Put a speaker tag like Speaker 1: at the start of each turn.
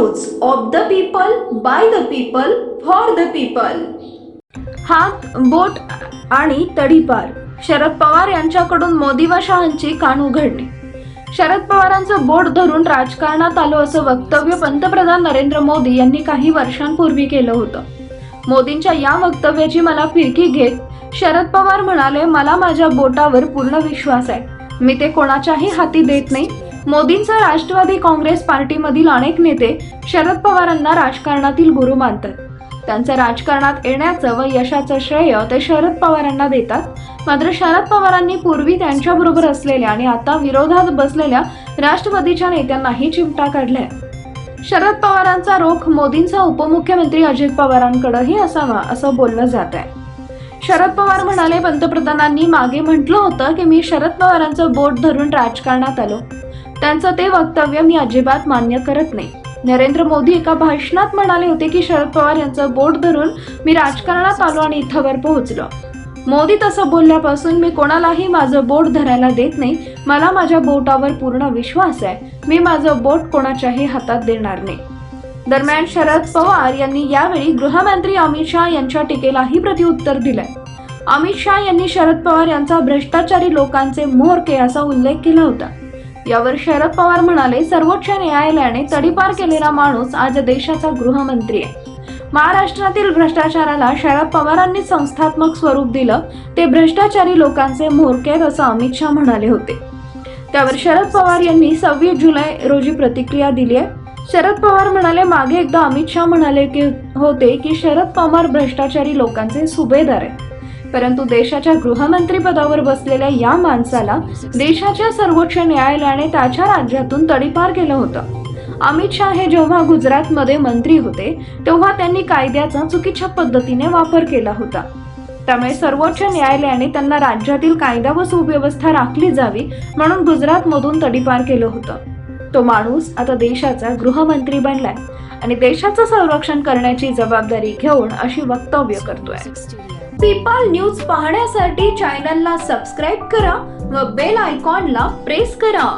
Speaker 1: News of the people, by the people, for the people. हात, बोट आणि तडीपार, शरद पवार यांच्याकडून मोदी व शहांची कान उघडणे। शरद पवारांचं बोट धरून राजकारणात आलो असं वक्तव्य पंतप्रधान नरेंद्र मोदी यांनी काही वर्षांपूर्वी केलं होतं। मोदींच्या या वक्तव्याची मला फिरकी घेत शरद पवार म्हणाले, मला माझ्या बोटावर पूर्ण विश्वास आहे, मी ते कोणाच्याही हाती देत नाही। मोदींचा राष्ट्रवादी काँग्रेस पार्टीमधील अनेक नेते शरद पवारांना राजकारणातील गुरु मानतात। त्यांचं राजकारणात येण्याचं व यशाचं श्रेय ते शरद पवारांना देतात। मात्र शरद पवारांनी पूर्वी त्यांच्याबरोबर असलेल्या आणि आता विरोधात बसलेल्या राष्ट्रवादीच्या नेत्यांनाही चिमटा काढलाय। शरद पवारांचा रोख मोदींचा उपमुख्यमंत्री अजित पवारांकडेही असावा असं बोललं जात आहे। शरद पवार म्हणाले, पंतप्रधानांनी मागे म्हटलं होतं की मी शरद पवारांचं बोट धरून राजकारणात आलो, त्यांचं ते वक्तव्य मी अजिबात मान्य करत नाही। नरेंद्र मोदी एका भाषणात म्हणाले होते की शरद पवार यांचं बोट धरून मी राजकारणात आलो आणि इथवर पोहोचलो। मोदी तसं बोलल्यापासून मी कोणालाही माझं बोट धरायला देत नाही, मला माझ्या बोटावर पूर्ण विश्वास आहे, मी माझं बोट कोणाच्याही हातात देणार नाही। दरम्यान शरद पवार यांनी यावेळी गृहमंत्री अमित शहा यांच्या टीकेलाही प्रत्युत्तर दिलंय। अमित शहा यांनी शरद पवार यांचा भ्रष्टाचारी लोकांचे म्होरके असा उल्लेख केला होता। यावर शरद पवार म्हणाले, सर्वोच्च न्यायालयाने तडीपार केलेला माणूस आज देशाचा गृहमंत्री आहे। महाराष्ट्रातील भ्रष्टाचाराला शरद पवारांनी संस्थात्मक स्वरूप दिलं, ते भ्रष्टाचारी लोकांचे म्होरके असं अमित शहा म्हणाले होते। त्यावर शरद पवार यांनी 26 जुलै रोजी प्रतिक्रिया दिली आहे। शरद पवार म्हणाले, मागे एकदा अमित शहा म्हणाले होते की शरद पवार भ्रष्टाचारी लोकांचे सुभेदार आहेत, परंतु देशाच्या गृहमंत्री पदावर बसलेल्या या माणसाला देशाच्या सर्वोच्च न्यायालयाने त्याच्या राज्यातून तडीपार केलं होतं। अमित शहा हे जेव्हा गुजरातमध्ये मंत्री होते तेव्हा त्यांनी कायद्याचा चुकीच्या पद्धतीने वापर केला होता, त्यामुळे सर्वोच्च न्यायालयाने त्यांना राज्यातील कायदा व सुव्यवस्था राखली जावी म्हणून गुजरातमधून तडीपार केलं होतं। तो माणूस आता देशाचा गृहमंत्री बनलाय आणि देशाचं संरक्षण करण्याची जबाबदारी घेऊन अशी वक्तव्य करतोय। पीपल न्यूज पाहण्यासाठी चॅनलला सबस्क्राईब करा व बेल आयकॉनला प्रेस करा।